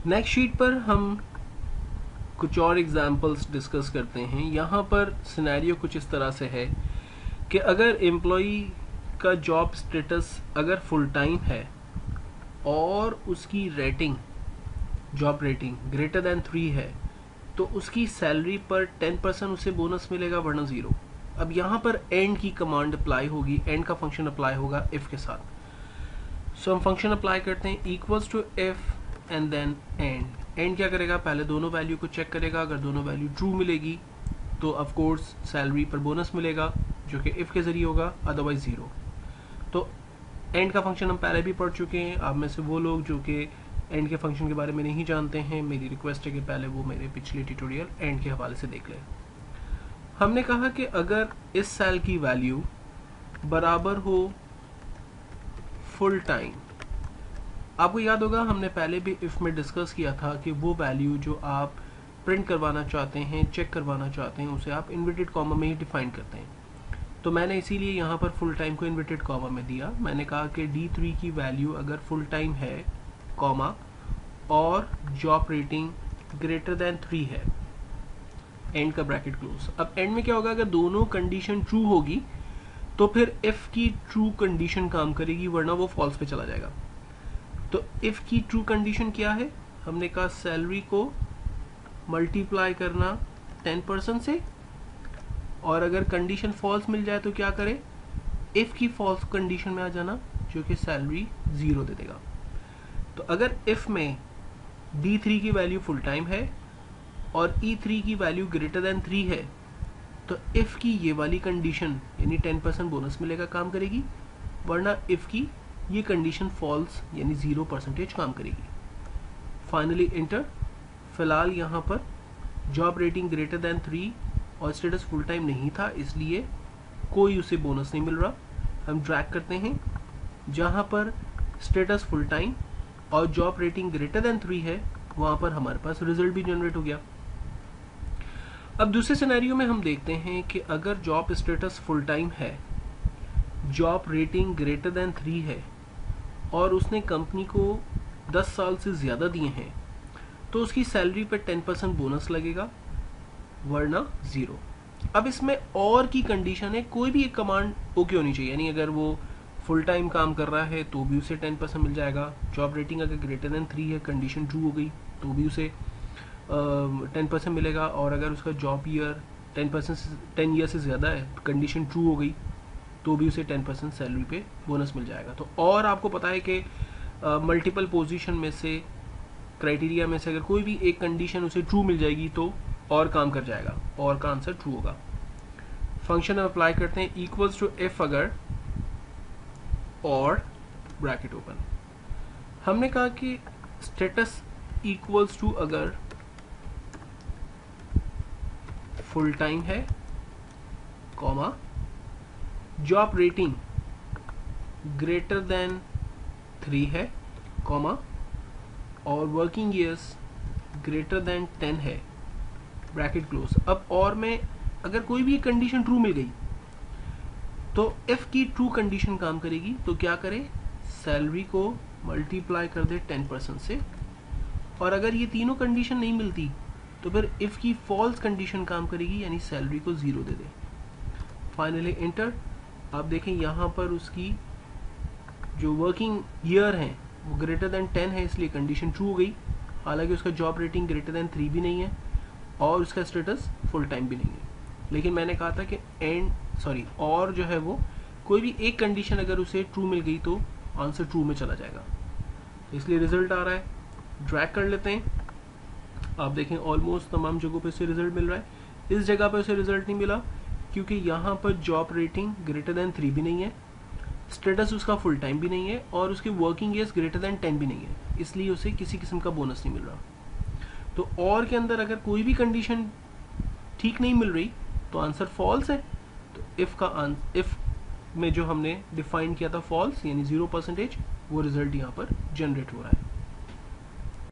Next sheet पर हम कुछ और एग्जांपल्स डिस्कस करते हैं। यहाँ पर सिनेरियो कुछ इस तरह से है कि अगर एम्प्लॉई का जॉब स्टेटस अगर फुल टाइम है और उसकी rating job rating greater than 3 है तो उसकी सैलरी पर 10% उसे बोनस मिलेगा वरना 0। अब यहाँ पर एंड की कमांड अप्लाई होगी, एंड का फंक्शन अप्लाई होगा इफ के साथ। सो हम फंक्शन अप्लाई करते हैं equals to if and then and. And क्या करेगा, पहले दोनों वैल्यू को चेक करेगा, अगर दोनों वैल्यू ट्रू मिलेगी तो ऑफ कोर्स सैलरी पर बोनस मिलेगा जो कि इफ के जरिए होगा, अदरवाइज 0। तो एंड का फंक्शन हम पहले भी पढ़ चुके हैं। आप में से वो लोग जो कि एंड के फंक्शन के बारे में नहीं जानते हैं, मेरी रिक्वेस्ट है कि पहले वो मेरे पिछले ट्यूटोरियल एंड के हवाले से देख लें। हमने कहा कि अगर इस सेल की वैल्यू बराबर हो फुल टाइम, आपको याद होगा हमने पहले भी इफ में डिस्कस किया था कि वो वैल्यू जो आप प्रिंट करवाना चाहते हैं, चेक करवाना चाहते हैं, उसे आप इन्वर्टेड कॉमा में ही डिफाइन करते हैं। तो मैंने इसीलिए यहाँ पर फुल टाइम को इन्वर्टेड कॉमा में दिया। मैंने कहा कि D3 की वैल्यू अगर फुल टाइम है कॉमा और जॉब रेटिंग ग्रेटर देन 3 है, एंड का ब्रैकेट क्लोज। अब एंड में क्या होगा, अगर दोनों कंडीशन ट्रू होगी तो फिर इफ की ट्रू कंडीशन काम करेगी वरना वो फॉल्स पे चला जाएगा। तो इफ की ट्रू कंडीशन क्या है, हमने कहा सैलरी को मल्टीप्लाई करना 10% से, और अगर कंडीशन फॉल्स मिल जाए तो क्या करे, इफ की फॉल्स कंडीशन में आ जाना जो कि सैलरी 0 दे देगा। तो अगर इफ में D3 की वैल्यू फुल टाइम है और E3 की वैल्यू ग्रेटर देन 3 है तो इफ की ये वाली कंडीशन यानी 10% बोनस मिलेगा काम करेगी, वरना इफ की ये कंडीशन फॉल्स यानी 0% काम करेगी। Finally inter. फिलहाल यहाँ पर जॉब रेटिंग ग्रेटर देन 3 और स्टेटस फुल टाइम नहीं था इसलिए कोई उसे बोनस नहीं मिल रहा। हम ड्रैग करते हैं जहाँ पर स्टेटस फुल टाइम और जॉब रेटिंग ग्रेटर देन 3 है, वहां पर हमारे पास रिजल्ट भी जनरेट हो गया। अब दूसरे सिनेरियो में हम देखते हैं कि अगर जॉब स्टेटस फुल टाइम है, जॉब रेटिंग ग्रेटर देन 3 है और उसने कंपनी को 10 साल से ज्यादा दिए हैं तो उसकी सैलरी पर 10% बोनस लगेगा वरना 0। अब इसमें और की कंडीशन है, कोई भी एक कमांड ओके होनी चाहिए, यानी अगर वो फुल टाइम काम कर रहा है तो भी उसे 10% मिल जाएगा। जॉब रेटिंग अगर ग्रेटर देन 3 है, कंडीशन ट्रू हो गई तो भी उसे 10% मिलेगा, और अगर उसका जॉब ईयर 10 ईयर से ज़्यादा है, कंडीशन ट्रू हो गई तो भी उसे 10% सैलरी पे बोनस मिल जाएगा। तो और आपको पता है कि मल्टीपल पोजीशन में से, क्राइटेरिया में से अगर कोई भी एक कंडीशन उसे ट्रू मिल जाएगी तो और काम कर जाएगा, और का आंसर ट्रू होगा। फंक्शन अप्लाई करते हैं इक्वल्स टू इफ अगर और ब्रैकेट ओपन। हमने कहा कि स्टेटस इक्वल्स टू अगर फुल टाइम है comma job rating greater than 3 है कॉमा और वर्किंग ईयर्स ग्रेटर देन 10 है, ब्रैकेट क्लोज। अब और में अगर कोई भी एक कंडीशन ट्रू मिल गई तो इफ की ट्रू कंडीशन काम करेगी तो क्या करे, सैलरी को मल्टीप्लाई कर दे 10% से, और अगर ये तीनों कंडीशन नहीं मिलती तो फिर इफ की फॉल्स कंडीशन काम करेगी यानी सैलरी को 0 दे दे। Finally inter. आप देखें यहाँ पर उसकी जो वर्किंग ईयर है वो ग्रेटर देन 10 है इसलिए कंडीशन ट्रू हो गई, हालांकि उसका जॉब रेटिंग ग्रेटर देन 3 भी नहीं है और उसका स्टेटस फुल टाइम भी नहीं है। लेकिन मैंने कहा था कि और जो है वो कोई भी एक कंडीशन अगर उसे ट्रू मिल गई तो आंसर ट्रू में चला जाएगा, इसलिए रिजल्ट आ रहा है। ड्रैग कर लेते हैं, आप देखें ऑलमोस्ट तमाम जगहों पे उसे रिजल्ट मिल रहा है। इस जगह पे उसे रिजल्ट नहीं मिला क्योंकि यहाँ पर जॉब रेटिंग ग्रेटर देन 3 भी नहीं है, स्टेटस उसका फुल टाइम भी नहीं है और उसकी वर्किंग ईयर्स ग्रेटर देन 10 भी नहीं है, इसलिए उसे किसी किस्म का बोनस नहीं मिल रहा। तो और के अंदर अगर कोई भी कंडीशन ठीक नहीं मिल रही तो आंसर फॉल्स है। तो इफ में जो हमने डिफाइन किया था फॉल्स यानी 0%, वो रिजल्ट यहाँ पर जनरेट हो रहा है।